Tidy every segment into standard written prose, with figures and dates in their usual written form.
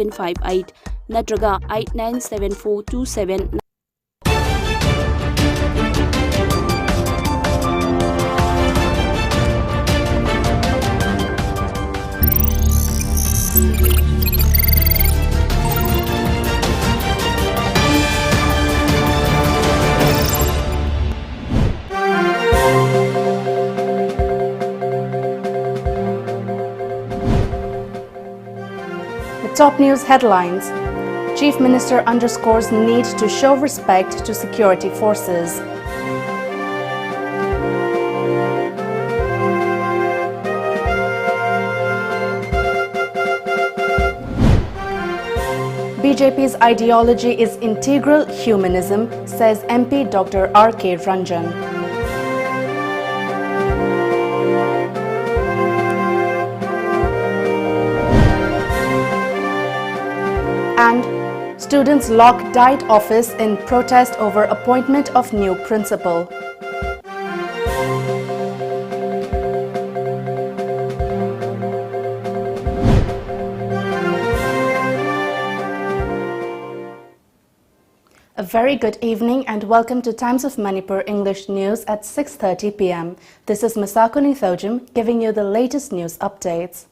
758 natraga 897427. Top news headlines. Chief Minister underscores need to show respect to security forces. BJP's ideology is integral humanism, says MP Dr. R.K. Ranjan. And students lock Diet office in protest over appointment of new principal. A very good evening and welcome to Times of Manipur English News at 6:30 p.m. This is MASACO giving you the latest news updates.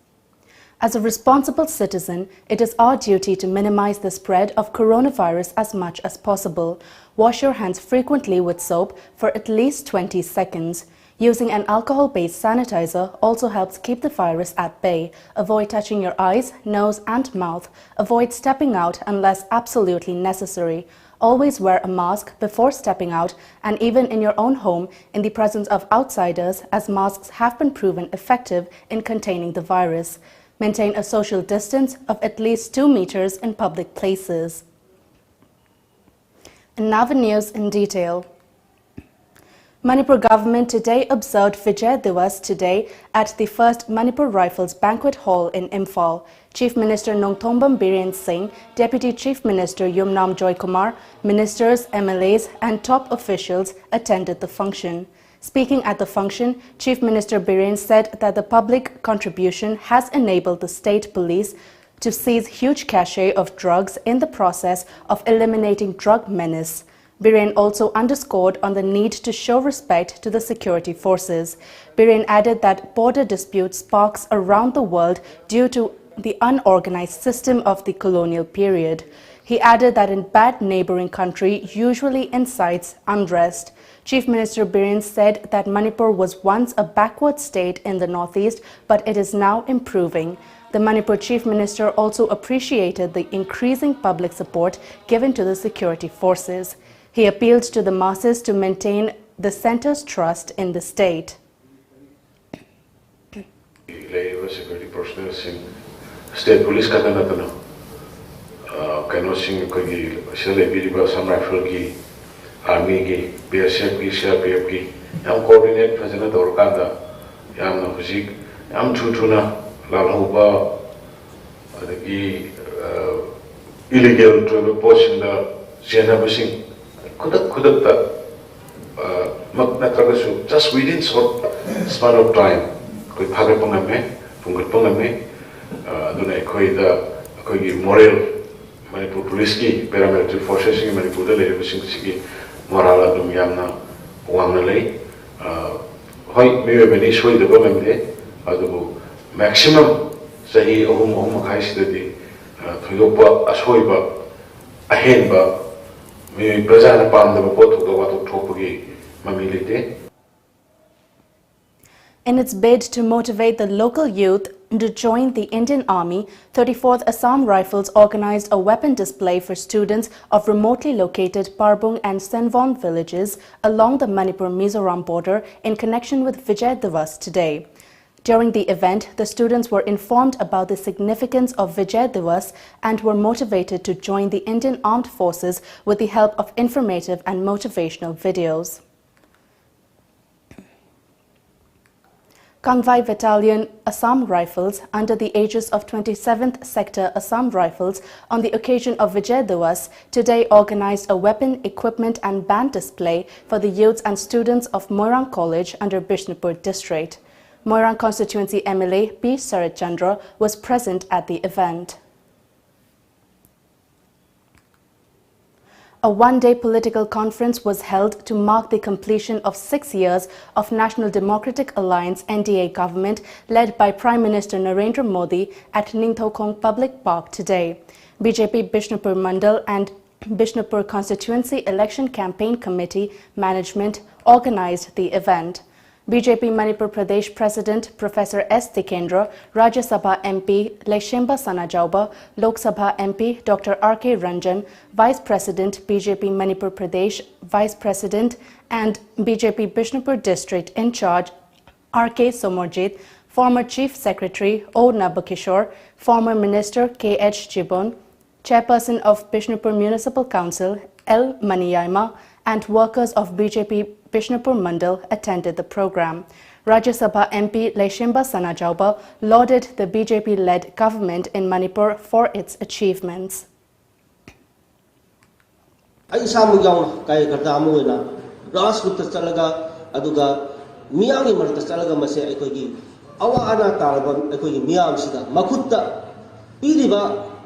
As a responsible citizen, it is our duty to minimize the spread of coronavirus as much as possible. Wash your hands frequently with soap for at least 20 seconds. Using an alcohol-based sanitizer also helps keep the virus at bay. Avoid touching your eyes, nose and mouth. Avoid stepping out unless absolutely necessary. Always wear a mask before stepping out and even in your own home in the presence of outsiders, as masks have been proven effective in containing the virus. Maintain a social distance of at least 2 meters in public places. And now the news in detail. Manipur government today observed Vijay Diwas today at the first Manipur Rifles Banquet Hall in Imphal. Chief Minister Nongthombam Biren Singh, Deputy Chief Minister Yumnam Joy Kumar, ministers, MLAs and top officials attended the function. Speaking at the function, Chief Minister Biren said that the public contribution has enabled the state police to seize huge cache of drugs in the process of eliminating drug menace. Biren also underscored on the need to show respect to the security forces. Biren added that border disputes sparks around the world due to the unorganized system of the colonial period. He added that in bad neighboring country usually incites unrest. Chief Minister Biren said that Manipur was once a backward state in the northeast, but it is now improving. The Manipur Chief Minister also appreciated the increasing public support given to the security forces. He appealed to the masses to maintain the center's trust in the state. Security personnel state police Army ki, BSF ki, CRPF ki, yam coordinate fazana dorkanda, yam na hujik, yam chutuna, lalhuba, adagi illegal travel portion da, Siena Basing, kudak da, natragasu, just within short span of time, koi phage pangame, pungat pangame, duna koi da, koi ki moral, Manipur police ki, paramilitary forces ki Manipur da le basing ki. Morala dum yamna wangna lei hoi mewe beni soi de bom de adu maximum sahi ohum khai sidadi thoyopa asoiba ahenba me prajana pamda pot do watu thopagi mamilite. In its bid to motivate the local youth to join the Indian Army, 34th Assam Rifles organized a weapon display for students of remotely located Parbung and Senvon villages along the Manipur-Mizoram border in connection with Vijay Diwas today. During the event, the students were informed about the significance of Vijay Diwas and were motivated to join the Indian Armed Forces with the help of informative and motivational videos. Convoy Battalion Assam Rifles under the aegis of 27th Sector Assam Rifles on the occasion of Vijay Diwas today organized a weapon, equipment and band display for the youths and students of Moirang College under Bishnupur district. Moirang constituency MLA P. Sarat Chandra was present at the event. A one-day political conference was held to mark the completion of 6 years of National Democratic Alliance NDA government led by Prime Minister Narendra Modi at Ningthokong Public Park today. BJP Bishnupur Mandal and Bishnupur Constituency Election Campaign Committee management organized the event. BJP Manipur Pradesh President Professor S. Tikendra, Rajya Sabha MP Leshemba Sanajauba, Lok Sabha MP Dr. R.K. Ranjan, Vice President BJP Manipur Pradesh Vice President and BJP Bishnupur District in charge R.K. Somorjit, former Chief Secretary O. Nabakishore, former Minister K.H. Jibon, Chairperson of Bishnupur Municipal Council L. Maniyaima, and workers of BJP Bishnupur Mandal attended the program. Rajya Sabha MP Leshemba Sanajauba lauded the BJP-led government in Manipur for its achievements.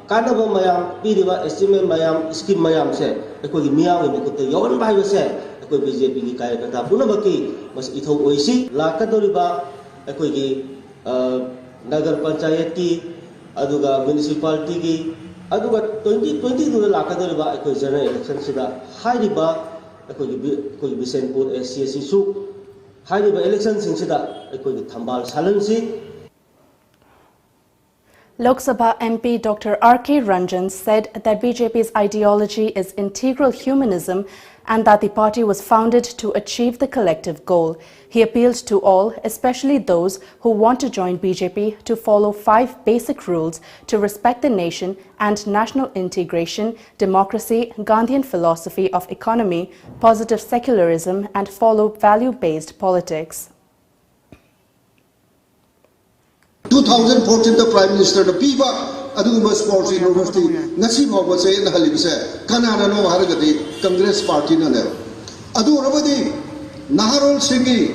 Kanaba mayam, piriba estimate mayam, scheme mayam se, ekoi miyang imakute yawan bahayo se, ekoi BJP ki kaya kata punabaki mas itho oisi lakadoriba ekoi ki nagar panchayat ki aduga municipality ki aduga 2020 du lakadoriba ekoi general election sida hairiba ekoi Bisenpur SCSC su hairiba election sida ekoi ki thambal salansi. Lok Sabha MP Dr. R.K. Ranjan said that BJP's ideology is integral humanism and that the party was founded to achieve the collective goal. He appealed to all, especially those who want to join BJP, to follow 5 basic rules to respect the nation and national integration, democracy, Gandhian philosophy of economy, positive secularism, and follow value-based politics. 2014 the Prime Minister the Piba Aduma Sports University Nasi Baba say in Halibse Canada no Haragati Congress Party no Adu Rabadi Naharol Singhi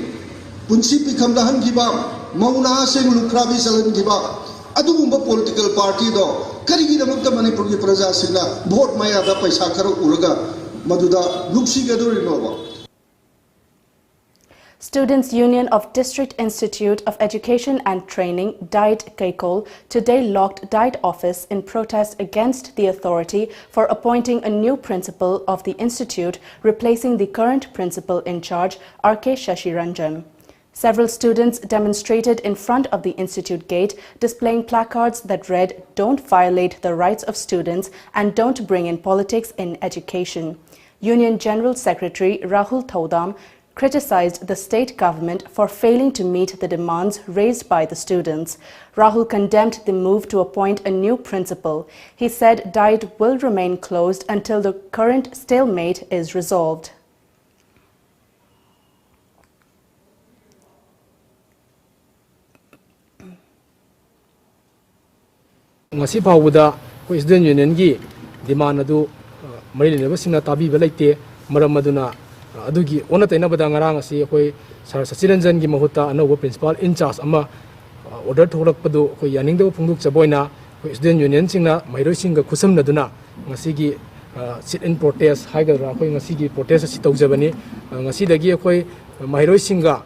Punsi Pikam Dahan Kiba Mauna Singh Lukrabi Salan Kiba Aduma political party do Karigi Namukta Manipur Praja Singha Vote Maya da Paisakaro Uraga Maduda Luxi Gaduri Nova. Students' Union of District Institute of Education and Training, DIET Kaikol, today locked DIET office in protest against the authority for appointing a new principal of the institute, replacing the current principal in charge, R.K. Shashiranjan. Several students demonstrated in front of the institute gate, displaying placards that read, "Don't violate the rights of students and don't bring in politics in education." Union General Secretary Rahul Thodam criticized the state government for failing to meet the demands raised by the students. Rahul condemned the move to appoint a new principal. He said DIET will remain closed until the current stalemate is resolved. Ngasi phawda ko student union gi demand adu mari le basina tabi belaite maram maduna adugi onataina bada ngarang asi koi sar Sachiranjan gi mahuta anoba principal in charge ama order thorak padu koi yaning do phungduk chaboina koi student union singna mairoi singa khusam naduna ngasi gi sit in protest haiga koi ngasi gi protest asi tawjabani ngasi dagi koi mairoi singa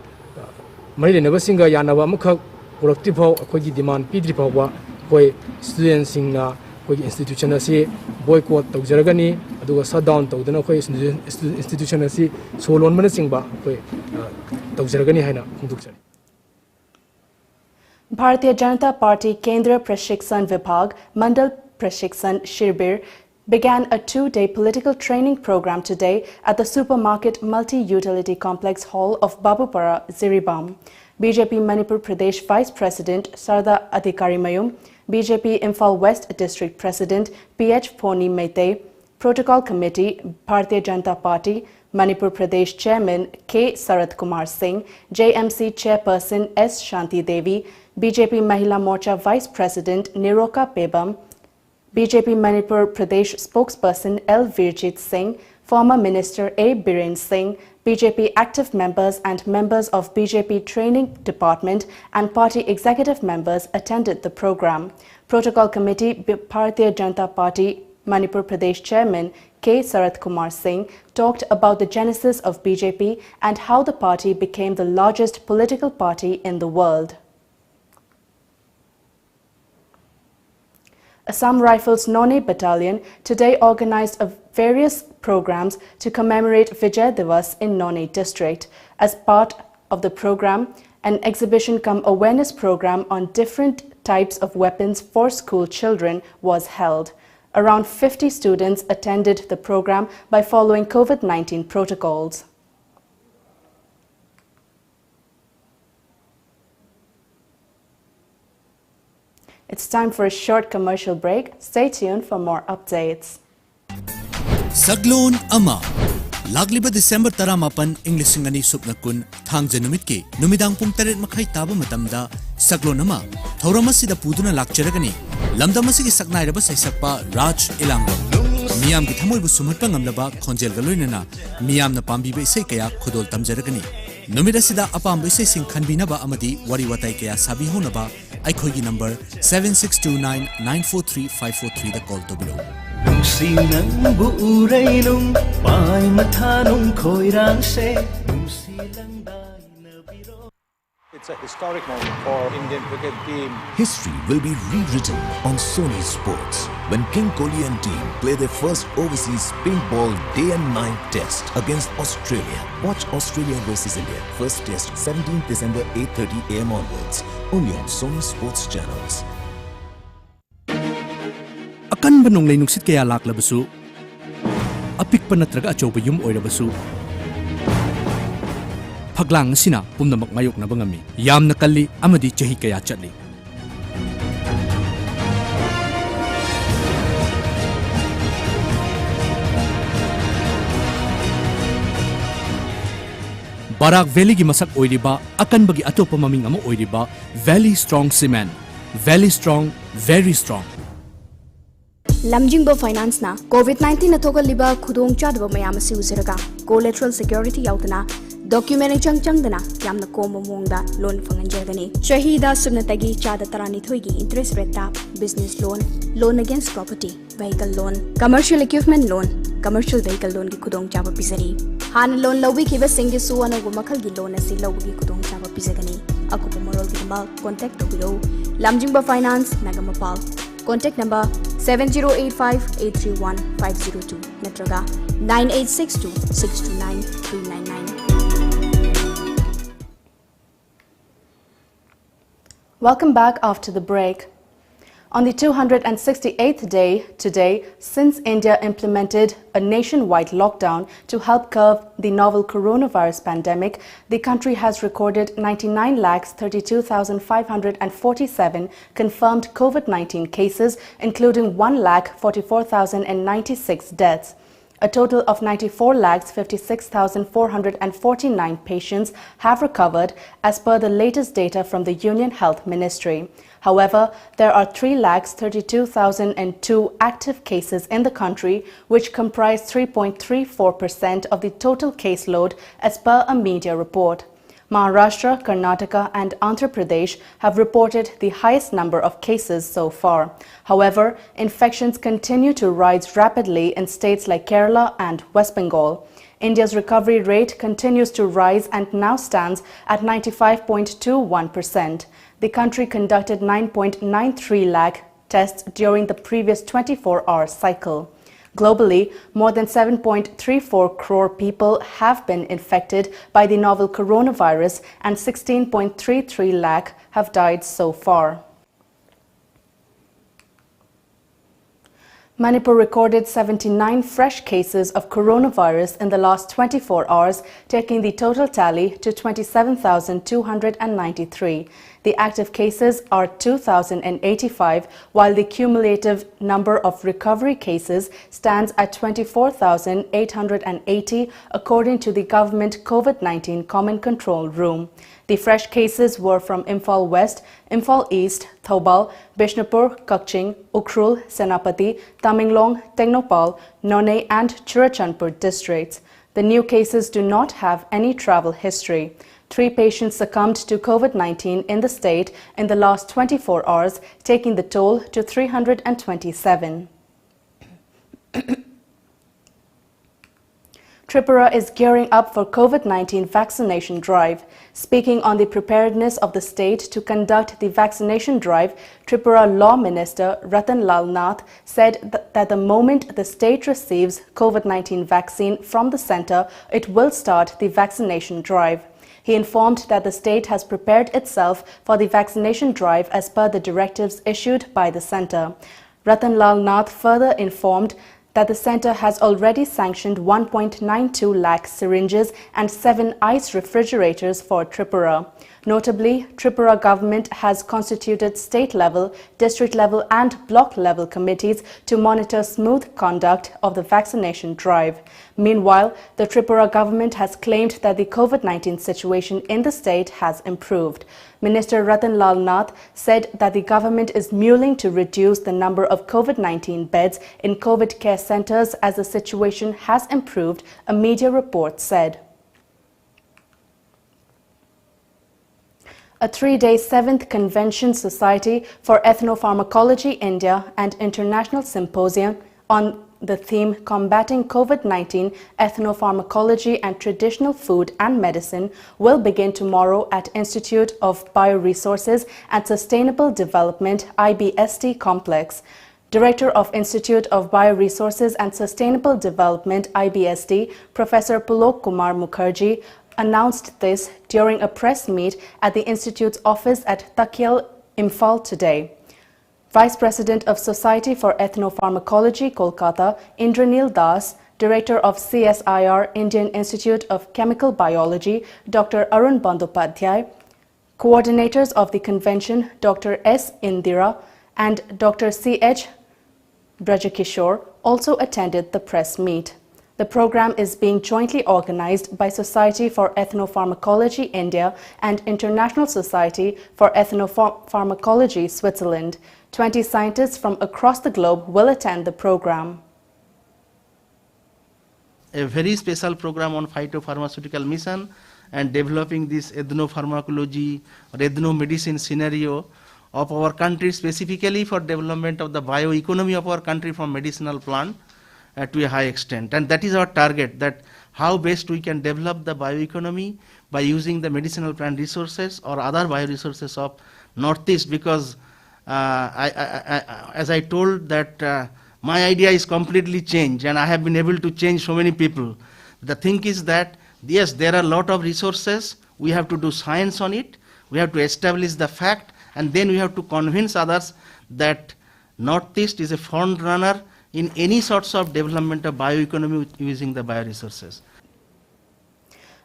mari le basinga yanaba amkhak productive phau koi gi demand pidri phawwa koi student singna koi institution asi boycott tawjaragani aduga shutdown tawdana koi institution asi solon mana singba koi tawjaragani haina khungdukchani. Bharatiya Janata Party Kendra Prashikshan Vibhag Mandal Prashikshan Shirbir began a 2-day political training program today at the Supermarket Multi-Utility Complex Hall of Babupara, Ziribam. BJP Manipur Pradesh Vice President Sarda Adhikari Mayum, BJP Imphal West District President P.H. Poni Meite, Protocol Committee, Bharatiya Janata Party, Manipur Pradesh Chairman K. Sarath Kumar Singh, JMC Chairperson S. Shanti Devi, BJP Mahila Morcha Vice President Niroka Pebam, BJP Manipur Pradesh Spokesperson L. Virjit Singh, former Minister A. Biren Singh, BJP active members and members of BJP Training Department and party executive members attended the program. Protocol Committee, Bharatiya Janata Party, Manipur Pradesh Chairman K. Sarath Kumar Singh talked about the genesis of BJP and how the party became the largest political party in the world. Assam Rifles None Battalion today organized various programs to commemorate Vijay Divas in None district. As part of the program, an exhibition-cum-awareness program on different types of weapons for school children was held. Around 50 students attended the program by following COVID-19 protocols. It's time for a short commercial break. Stay tuned for more updates. Saglon Ama Lagliba December Taramapan English Singani Supnakun Thangja Numitki Numidang Pung Taret Makai Taba Matamda Saglon Ama Thoramasida Puduna Lakcheragani Lamdamasi Saknairaba Saisapa Raj Elango Miam Gitamu Sumatang Laba Konjel Galunana Miam Napambi Sekaya Kudol Tamjaragani Numidasida Apam Sing Kanbinaba Amadi Wari Wataikea Sabi Honaba Aikogi number 7629943543 the call to below. It's a historic moment for Indian cricket team. History will be rewritten on Sony Sports when King Kohli and team play their first overseas pink ball day and night test against Australia. Watch Australia versus India first test 17th December 8:30 AM onwards only on Sony Sports channels. Akan banong lay nungsit kaya laklabasu apik pa natraga achoba yum oirabasu Paglang sina pumnamak mayok na bangami yam nakali amadi chahi kaya chatli Barak Valley gi masak oiriba akan bagi atopa maming amo oiriba Valley Strong Cement Valley Strong very strong Lamjingbo Finance na COVID-19 na thogal khudong chadba mayam si uziraga collateral security yautana document changdana yamna komo mongda loan fanganjagani shahida subnatagi chada tarani thoigi interest rate ta business loan against property vehicle loan commercial equipment loan commercial vehicle loan gi khudong chaba pisari han loan lowi kiba singi su anagu makhal gi loan asi lowi khudong chaba pisagani akupa morol gi ma contact to biro Lamjingbo Finance Nagamapal contact number 7085831502 natraga 9862629399 Welcome back after the break. On the 268th day today since India implemented a nationwide lockdown to help curb the novel coronavirus pandemic, the country has recorded 99,32,547 confirmed COVID-19 cases, including 1,44,096 deaths. A total of 94,56,449 patients have recovered as per the latest data from the Union Health Ministry. However, there are 3,32,002 active cases in the country, which comprise 3.34% of the total caseload as per a media report. Maharashtra, Karnataka and Andhra Pradesh have reported the highest number of cases so far. However, infections continue to rise rapidly in states like Kerala and West Bengal. India's recovery rate continues to rise and now stands at 95.21%. The country conducted 9.93 lakh tests during the previous 24-hour cycle. Globally, more than 7.34 crore people have been infected by the novel coronavirus and 16.33 lakh have died so far. Manipur recorded 79 fresh cases of coronavirus in the last 24 hours, taking the total tally to 27,293. The active cases are 2,085, while the cumulative number of recovery cases stands at 24,880, according to the government COVID-19 Common Control Room. The fresh cases were from Imphal West, Imphal East, Thoubal, Bishnupur, Kakching, Ukhrul, Senapati, Tamenglong, Tengnopal, None and Churachandpur districts. The new cases do not have any travel history. 3 patients succumbed to COVID-19 in the state in the last 24 hours, taking the toll to 327. Tripura is gearing up for COVID-19 vaccination drive. Speaking on the preparedness of the state to conduct the vaccination drive, Tripura Law Minister Ratan Lal Nath said that the moment the state receives COVID-19 vaccine from the centre, it will start the vaccination drive. He informed that the state has prepared itself for the vaccination drive as per the directives issued by the centre. Ratan Lal Nath further informed that the centre has already sanctioned 1.92 lakh syringes and 7 ice refrigerators for Tripura. Notably, Tripura government has constituted state-level, district-level and block-level committees to monitor smooth conduct of the vaccination drive. Meanwhile, the Tripura government has claimed that the COVID-19 situation in the state has improved. Minister Ratan Lal Nath said that the government is mulling to reduce the number of COVID-19 beds in COVID care centres as the situation has improved, a media report said. A 3-day 7th Convention Society for Ethnopharmacology India and International Symposium on the theme Combating COVID-19, Ethnopharmacology and Traditional Food and Medicine will begin tomorrow at Institute of Bioresources and Sustainable Development IBST Complex. Director of Institute of Bioresources and Sustainable Development IBST, Professor Pulok Kumar Mukherjee, announced this during a press meet at the Institute's office at Takyal, Imphal today. Vice President of Society for Ethnopharmacology, Kolkata, Indranil Das, Director of CSIR, Indian Institute of Chemical Biology, Dr. Arun Bandyopadhyay, coordinators of the convention, Dr. S. Indira and Dr. C.H. Brajakishore, also attended the press meet. The program is being jointly organized by Society for Ethnopharmacology India and International Society for Ethnopharmacology Switzerland. 20 scientists from across the globe will attend the program. A very special program on phytopharmaceutical mission and developing this ethnopharmacology or ethnomedicine scenario of our country, specifically for development of the bioeconomy of our country from medicinal plant to a high extent. And that is our target, that how best we can develop the bioeconomy by using the medicinal plant resources or other bioresources of Northeast, because as I told that my idea is completely changed and I have been able to change so many people. The thing is that yes, there are a lot of resources, we have to do science on it, we have to establish the fact, and then we have to convince others that Northeast is a front runner in any sorts of development of bioeconomy using the bioresources.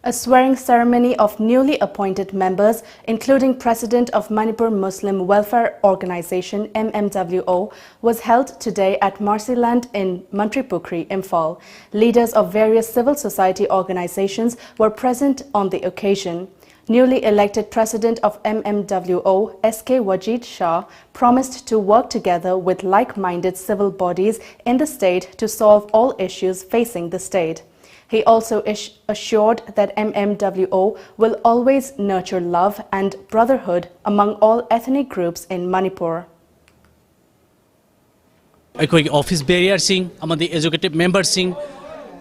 A swearing ceremony of newly appointed members, including President of Manipur Muslim Welfare Organization MMWO, was held today at Marsiland in Mantripukri, Imphal. Leaders of various civil society organizations were present on the occasion. Newly elected President of MMWO, SK Wajid Shah, promised to work together with like-minded civil bodies in the state to solve all issues facing the state. He also assured that MMWO will always nurture love and brotherhood among all ethnic groups in Manipur. Aikoi office bearer sing amadi executive member sing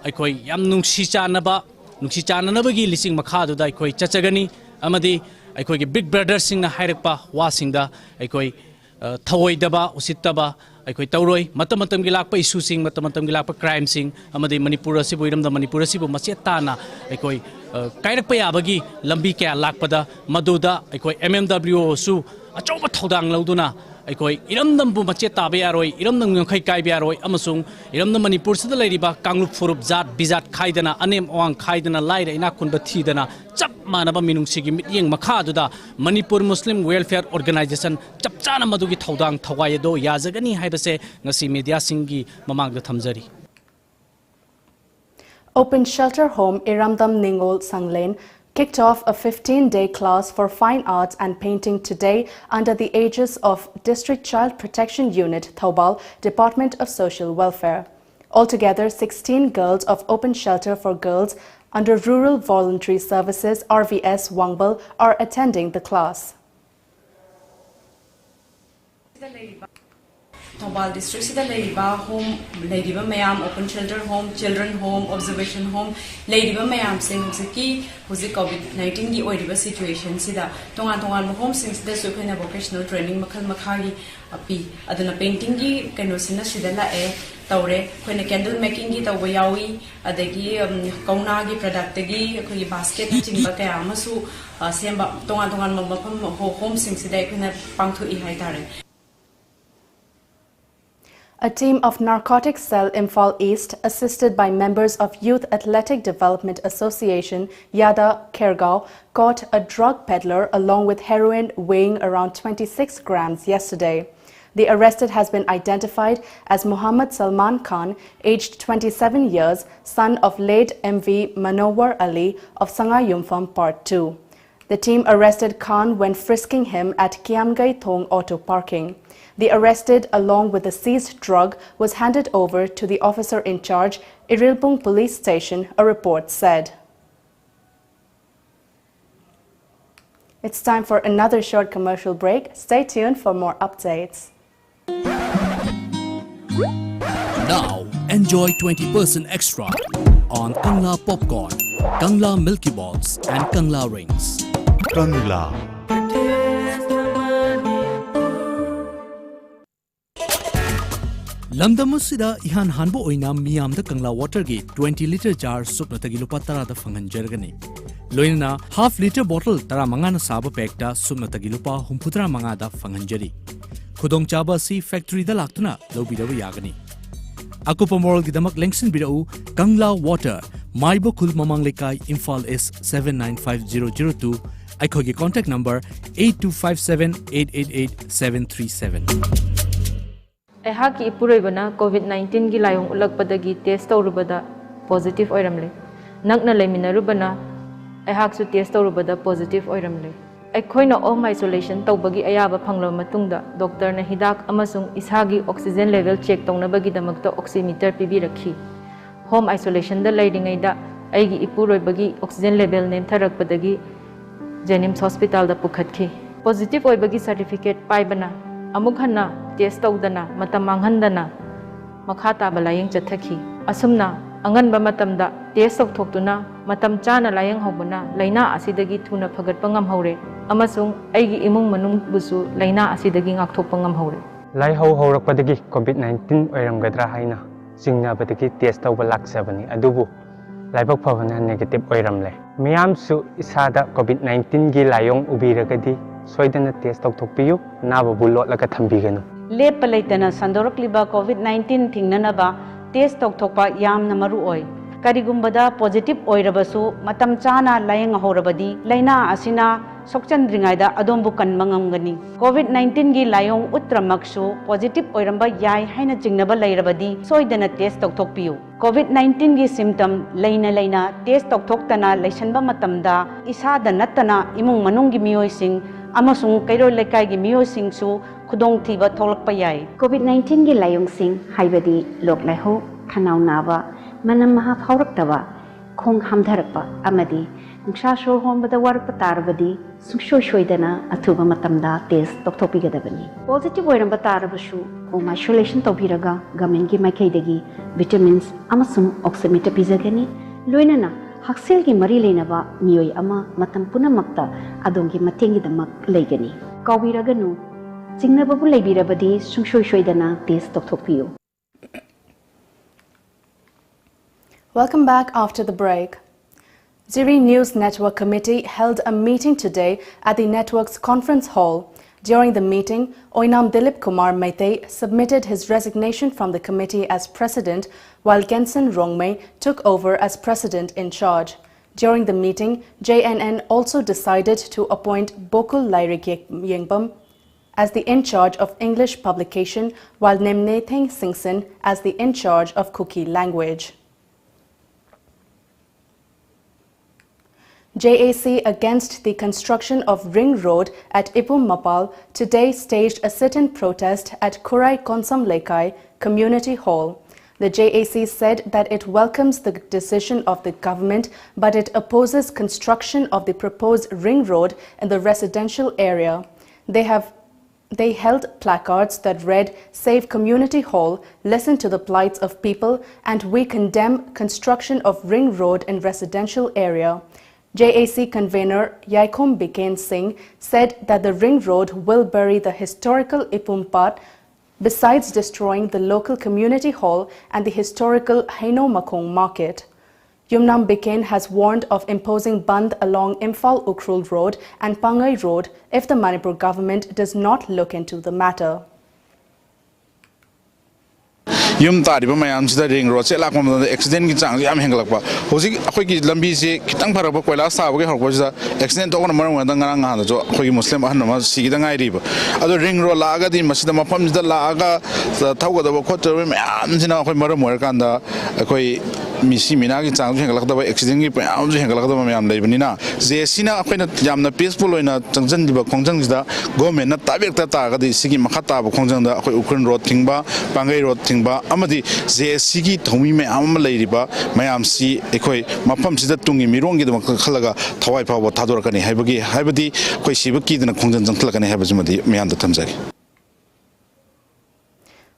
aikoi yam nungsi chanaba gi lising makha du da aikoi chachagani amadi aikoi gi big brother sing na hairakpa wa sing da aikoi thawoi daba usittaba aikoi tauroi matam gi lakpa issue sing matam gi lakpa crime sing amadi Manipur asibu iram da Manipur asibu masiata na aikoi kairakpa yabagi lambi kya lakpada maduda aikoi MMWO su achoba thodang lauduna aikoi iramdam bu mache tabe yaroi iramdam ngai kai be yaroi amasung iramdam Manipur sida lairiba kanglup furup zat bizat khaidana anem awang khaidana laira ina kunba thidana chap manaba minungsigi mityeng makha duda Manipur Muslim Welfare Organization chapchana madugi thodang thawai do yazagani haibase ngasi media singi mamangda thamjari. Open Shelter Home Iramdam Ningol Sanglen kicked off a 15-day class for fine arts and painting today under the aegis of District Child Protection Unit, Thoubal, Department of Social Welfare. Altogether, 16 girls of Open Shelter for Girls under Rural Voluntary Services RVS Wangbal are attending the class. Thobal district sida leiba home leiba mayam open shelter home children home observation home leiba mayam sing huziki COVID-19 gi oiriba situation sida tongan home sings da su khana vocational training makhal makhagi api aduna painting gi kano sina sida la e tawre khona candle making gi tawba yawi adagi kauna gi product gi khoi basket chingba kaya amasu semba tongan mafam home sings sida khona pangthu I haitare. A team of Narcotics Cell Imphal East, assisted by members of Youth Athletic Development Association, Yada Kergao, caught a drug peddler along with heroin weighing around 26 grams yesterday. The arrested has been identified as Muhammad Salman Khan, aged 27 years, son of late MV Manowar Ali of Sangayumpham Part 2. The team arrested Khan when frisking him at Kiamgai Thong Auto Parking. The arrested, along with the seized drug, was handed over to the officer in charge, Irilpung Police Station, a report said. It's time for another short commercial break. Stay tuned for more updates. Now, enjoy 20% extra on Kangla Popcorn, Kangla Milky Balls and Kangla Rings. Kangla. Lamdamusida ihan hanbo oina miyamda Kangla water gi 20 liter jar supna tagi lupa tara da fangan jargani. Loina half liter bottle tara mangana saba pekta supna tagi lupa humputra mangada fangan jari. Khudong chaba si factory da laktuna lobida yagani. Akupa moral gidamak lengsin bidau Kangla water Maibo Khul Mamang Lekai Imphal S 795002 Aikogi contact number 8257888737. Ehaki ipuroibana COVID-19 gi layong ulagpadagi test tawrubada positive oiramle. Nakna leiminarubana ehaksu test tawrubada positive oiramle. Aikhoina home isolation tawbagi ayaba phanglo matungda doctor na hidak amasung ishagi oxygen level check tawnabagi damakta oximeter pibirakhi. Home isolation da leiringaida aigi ipuroibagi oxygen level nemtharakpadagi Jenims Hospital da pukhatkhi. Positive oibagi certificate paibana amuk hanna test tawdana matamanghandana makhata balayeng chathaki asumna anganba matamda test tawthoktuna matam chana layeng hobuna laina asidagi thuna phagatpa ngamhore amasung aigi imung manung busu laina asidagi ngakthokpa ngamhore lai haurakpadagi COVID-19 oiramgadra haina singna badagi test tawba laksabani adubu laibak phavana negative oiramle miyamsu isada COVID-19 gi layong ubiragadi soidana test tawthokpiyu naba bulot laga thambiganu lepa leitana sandorokliba COVID-19 thingnanaba test tawthokpa yamna maru oi karigumbada positive oirabasu matam chana layeng horabadi laina asina sokchandringaida adombu kanmangamgani COVID-19 gi layong utramaksu positive oiramba yai haina jingnaba leirabadi soidana test tawthokpiyu COVID-19 gi symptom laina test tawthoktana leisanba matamda isada nattana imung manunggi miyoising amasung kairo lekai gi miyoisingsu khudong thiba tholakpa yai COVID-19 gi layong sing haibadi lok laiho khanau nawa manam maha phauraktawa khong hamdharakpa amadi nuksha shor hombada warakpa tarbadi sukshoidana athuba matamda test tokthopigedabani positive oiramba tarabasu home isolation tobiraga government gi maikaidagi vitamins amasung oximeter pizagani loinana haksel gi mari leinaba miyoi ama matam punamakta adongi matengi damak leigani kawiraganu chingnababu leibirabadi sukshoidana test tokthoppiyo. Welcome back after the break. Ziri News Network Committee held a meeting today at the network's conference hall. During the meeting, Oinam Dilip Kumar Maitei submitted his resignation from the committee as president, while Gensen Rongmei took over as president in charge. During the meeting, JNN also decided to appoint Bokul Lairik Yengbam as the in charge of English publication, while Nemnetheng Singson as the in charge of Kuki language. JAC against the construction of Ring Road at Ipum Mapal today staged a sit-in protest at Kurai Konsam Lekai Community Hall. The JAC said that it welcomes the decision of the government, but it opposes construction of the proposed Ring Road in the residential area. They have They held placards that read, "Save Community Hall, listen to the plights of people, and we condemn construction of ring road in residential area." JAC convener Yaikom Biken Singh said that the ring road will bury the historical Ipumpat besides destroying the local community hall and the historical Haino Makong market. Yumnam Biken has warned of imposing band along Imphal Ukrul Road and Pangai Road if the Manipur government does not look into the matter. Yum tariba mayam sida ring road se lakma mada accident ki chang yam hengalakpa hoji akhoi ki lambi se khitang pharaba koila saba ge horko sida accident to maram wanda ngarang nga jo akhoi muslim ahna ma sigi da ngai riba ado ring road la aga di masida mafam sida la aga thawga da khotro mayam sina akhoi maram war kanda akhoi misi mina ki chang hengalak da accident ki mayam jo hengalak da mayam leibani na je sina akhoi na yamna peaceful oina changjan diba khongjang sida government na tabek ta ga di sigi makhata ba khongjang da akhoi ukran road thingba pangai road thingba amadi JSC gi thomi me am leiriba mayam si ekoi mafam sida tungi mirong gi dam khalaga thawai phawa thador kani haibadi koi siba ki dana khongjan jangthla kani haibajumadi mayam da thamjagi.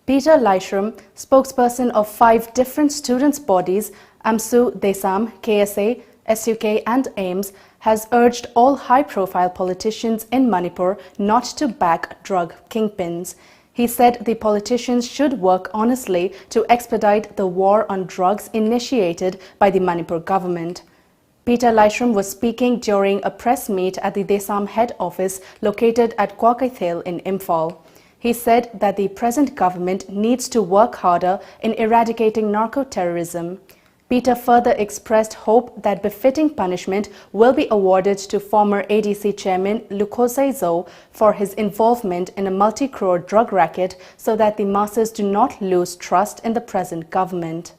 Peter Lyshram, spokesperson of 5 different students' bodies, AMSU, Desam, KSA, SUK and AIMS, has urged all high-profile politicians in Manipur not to back drug kingpins. He said the politicians should work honestly to expedite the war on drugs initiated by the Manipur government. Peter Lyshram was speaking during a press meet at the Desam head office located at Kwakaithel in Imphal. He said that the present government needs to work harder in eradicating narco-terrorism. Peter further expressed hope that befitting punishment will be awarded to former ADC chairman Lukhosei Zo for his involvement in a multi-crore drug racket so that the masses do not lose trust in the present government.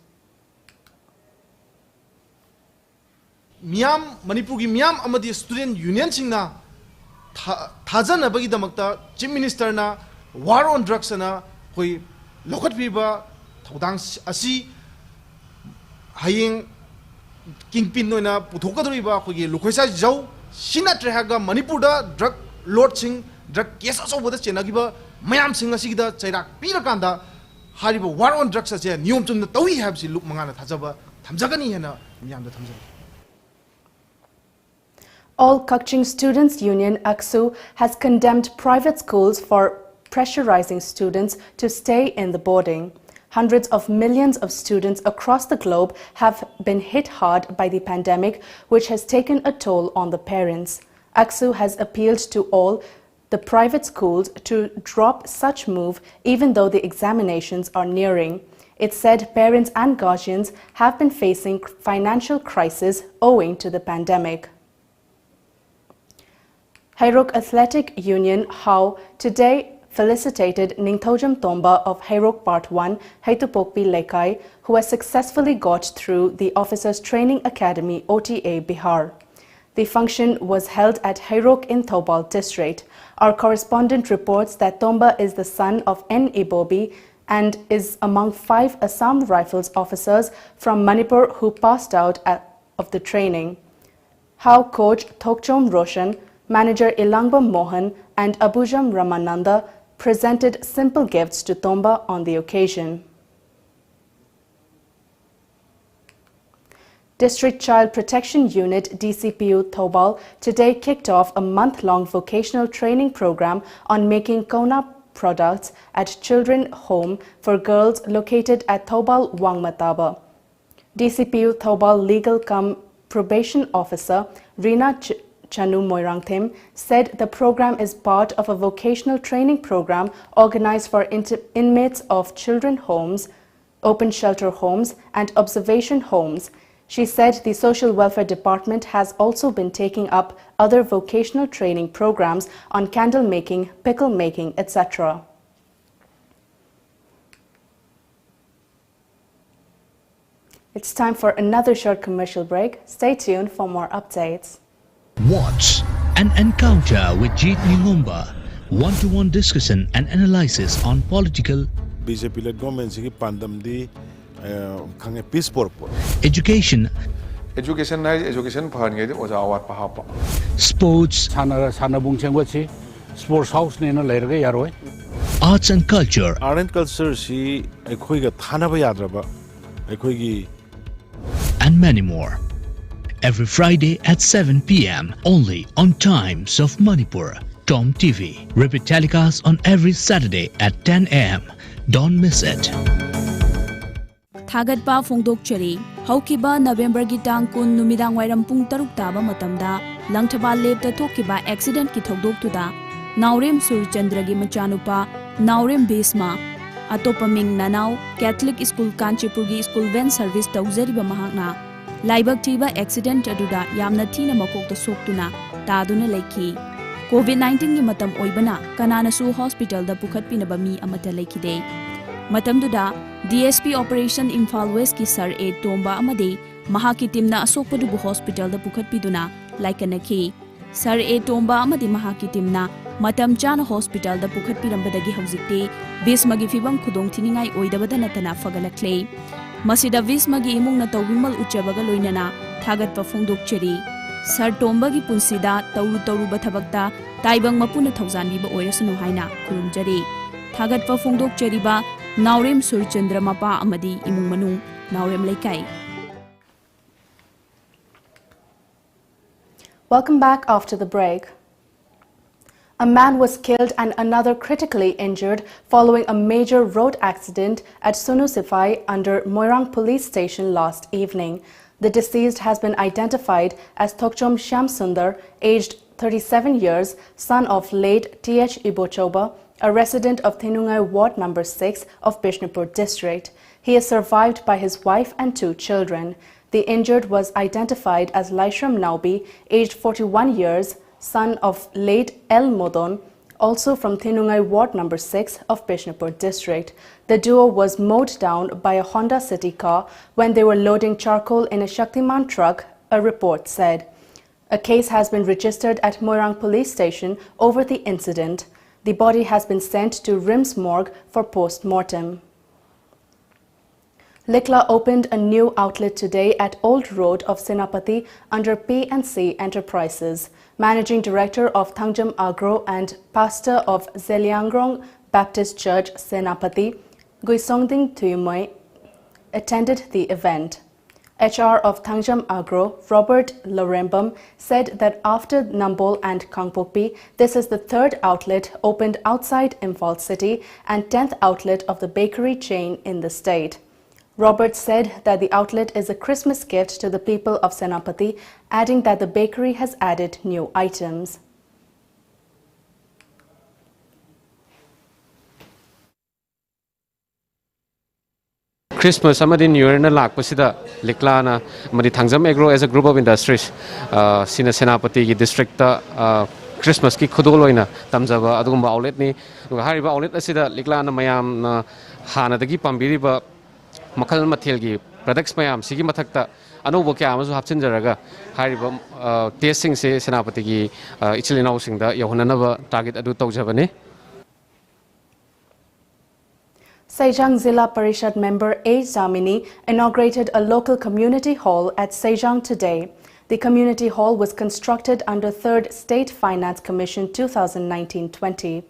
Miyam Manipur gi miyam amadi student union singna thajana bagi damakta chief minister na war on drugs na koi lokat piba thodang asi haying kingpin noina puthokadriba khogi Lukhoisa Jau sina trehaga Manipur da drug lord sing drug case aso boda chenagiba mayam sing asigida chairak pirakanda hariba war on drugs ase niyom chumna tawi habsi luk mangana thajaba thamjagani hena miyam da thamjagani. All Kaching Students Union AKSU has condemned private schools for pressurizing students to stay in the boarding. Hundreds of millions of students across the globe have been hit hard by the pandemic, which has taken a toll on the parents. AKSU has appealed to all the private schools to drop such move even though the examinations are nearing. It said parents and guardians have been facing financial crisis owing to the pandemic. Hairok Athletic Union How today felicitated Ningthojam Tomba of Hairok Part 1, Haitupokpi Lekai, who has successfully got through the Officers Training Academy OTA Bihar. The function was held at Hairok in Thobal district. Our correspondent reports that Tomba is the son of N. Ibobi and is among 5 Assam Rifles officers from Manipur who passed out of the training. How coach Thokchom Roshan, manager Ilangba Mohan and Abujam Ramananda presented simple gifts to Tomba on the occasion. District Child Protection Unit DCPU Thobal today kicked off a month-long vocational training program on making Kona products at Children Home for Girls located at Thobal Wangmataba. DCPU Thobal Legal cum Probation Officer Rina Chanu Moirangthim said the program is part of a vocational training program organized for inmates of children homes, open shelter homes and observation homes. She said the Social Welfare Department has also been taking up other vocational training programs on candle making, pickle making, etc. It's time for another short commercial break. Stay tuned for more updates. Watch an encounter with Jeet Ningomba, one-to-one discussion and analysis on political, BJP-led government sigi pandam di khange peace purpose. Education Education phan ngai di oja awat pa hapa. Sports. Sanabung chengwachi sports house ne na lerga yaroi. Arts and culture. Art and culture si akhoi ga thana ba yadraba akhoi gi And many more. Every Friday at 7 p.m. only on Times of Manipur. TOMTV. Repeat telecast on every Saturday at 10 a.m. Don't miss it. Thagat pa Fongdok Cheri, Haukiba November Gitang Kun Numidang Wairam Pung Taruk Taba Matamda, Langtaba Lep the Tokiba accident Kitogdok to da, Naurem Surchandragi Machanupa, Naurem Besma, Atopaming Nanau, Catholic School Kanchipurgi School Van Service Tauzeriba Mahana, Laibak Tiba accident Aduda, Yamna Tina Makok the Soktuna, Taduna Leki. COVID-19 ki matam oibana kanana su hospital da pukhat pinabami amata leki de matamduda DSP Operation Imphal West ki Sir A Tomba amade mahaki timna asokpadu hospital da pukhat piduna laikanaki Sir A Tomba amade mahaki timna matam chana hospital da pukhat pirambadagi haujikte bismagi fibam khudong thiningai oidabada natana fagalakle masida vismagi imung na tawbimal uchabaga loinana thagat pa phongdok cheri Sir Tomba ki punsida tauru bathabakta taibang mapuna thawjanbiba oirasunu haina khurumjari thagat pa phongdok cheriba Naurem Surchandra mapa amadi imung manu Naurem Laikai. Welcome back after the break. A man was killed and another critically injured following a major road accident at Sunusifai under Moirang police station last evening. The deceased has been identified as Thokchom Shamsundar, aged 37 years, son of late T.H. Ibochoba, a resident of Thenungai Ward No. 6 of Bishnupur district. He is survived by his wife and 2 children. The injured was identified as Laishram Naubi, aged 41 years, son of late El Modon, also from Thenungai Ward No. 6 of Bishnupur district. The duo was mowed down by a Honda City car when they were loading charcoal in a Shaktiman truck, a report said. A case has been registered at Moirang police station over the incident. The body has been sent to RIMS morgue for post-mortem. Likla opened a new outlet today at Old Road of Senapati under P&C Enterprises. Managing Director of Thangjam Agro and Pastor of Zeliangrong Baptist Church, Senapati, Guisongding Tuyumoy, attended the event. HR of Thangjam Agro, Robert Lorembam, said that after Nambol and Kangpokpi, this is the 3rd outlet opened outside Imphal City and 10th outlet of the bakery chain in the state. Robert said that the outlet is a Christmas gift to the people of Senapati, adding that the bakery has added new items. Christmas amadi New Year na lakpasida Liklana amadi Thangjam Agro as a group of industries sina Senapati ki district ta Christmas ki khudol oina tamjaba adugumba outlet ni hariba outlet asida Liklana mayam na hanadagi pambiriba makal mathelgi products mayam sigi mathakta anubo kya amasu hapchinjaraga hariba testing se Senapati ki ichilina usingda yohunanaba target adu tawjabane. Sejang Zilla Parishad member A. Zamini inaugurated a local community hall at Sejang today. The community hall was constructed under 3rd State Finance Commission 2019-20.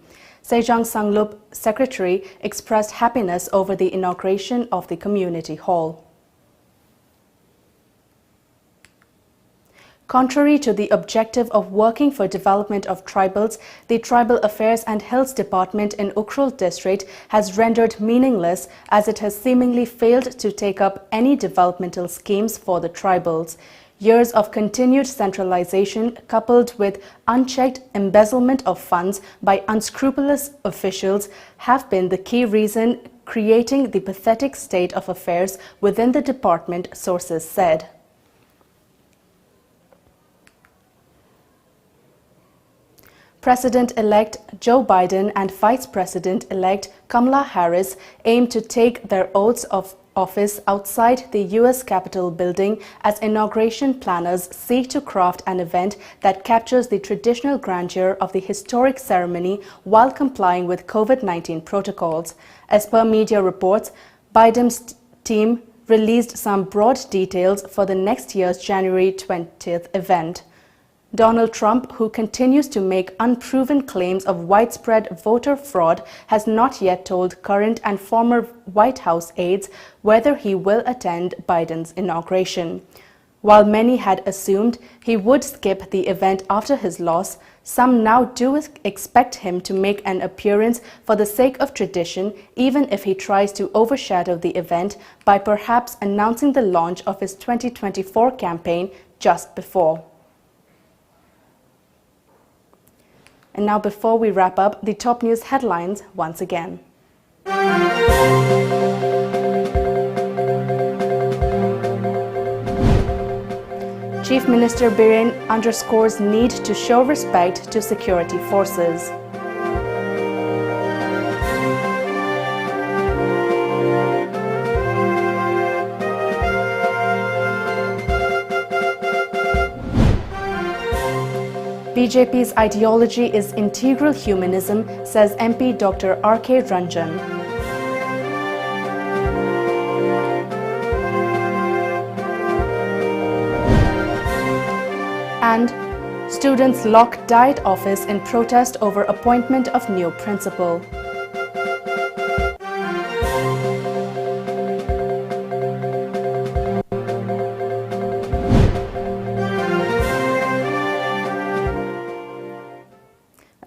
Sejang Sanglup secretary expressed happiness over the inauguration of the community hall. Contrary to the objective of working for development of tribals, the Tribal Affairs and Health Department in Ukhrul district has rendered meaningless as it has seemingly failed to take up any developmental schemes for the tribals. Years of continued centralization coupled with unchecked embezzlement of funds by unscrupulous officials have been the key reason creating the pathetic state of affairs within the department, sources said. President-elect Joe Biden and Vice President-elect Kamala Harris aim to take their oaths of office outside the U.S. Capitol building as inauguration planners seek to craft an event that captures the traditional grandeur of the historic ceremony while complying with COVID-19 protocols. As per media reports, Biden's team released some broad details for the next year's January 20th event. Donald Trump, who continues to make unproven claims of widespread voter fraud, has not yet told current and former White House aides whether he will attend Biden's inauguration. While many had assumed he would skip the event after his loss, some now do expect him to make an appearance for the sake of tradition, even if he tries to overshadow the event by perhaps announcing the launch of his 2024 campaign just before. And now, before we wrap up, the top news headlines once again. Chief Minister Biren underscores need to show respect to security forces. BJP's ideology is integral humanism, says MP Dr. R.K. Ranjan. And students lock diet office in protest over appointment of new principal.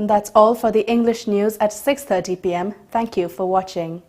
And that's all for the English news at 6:30 p.m. Thank you for watching.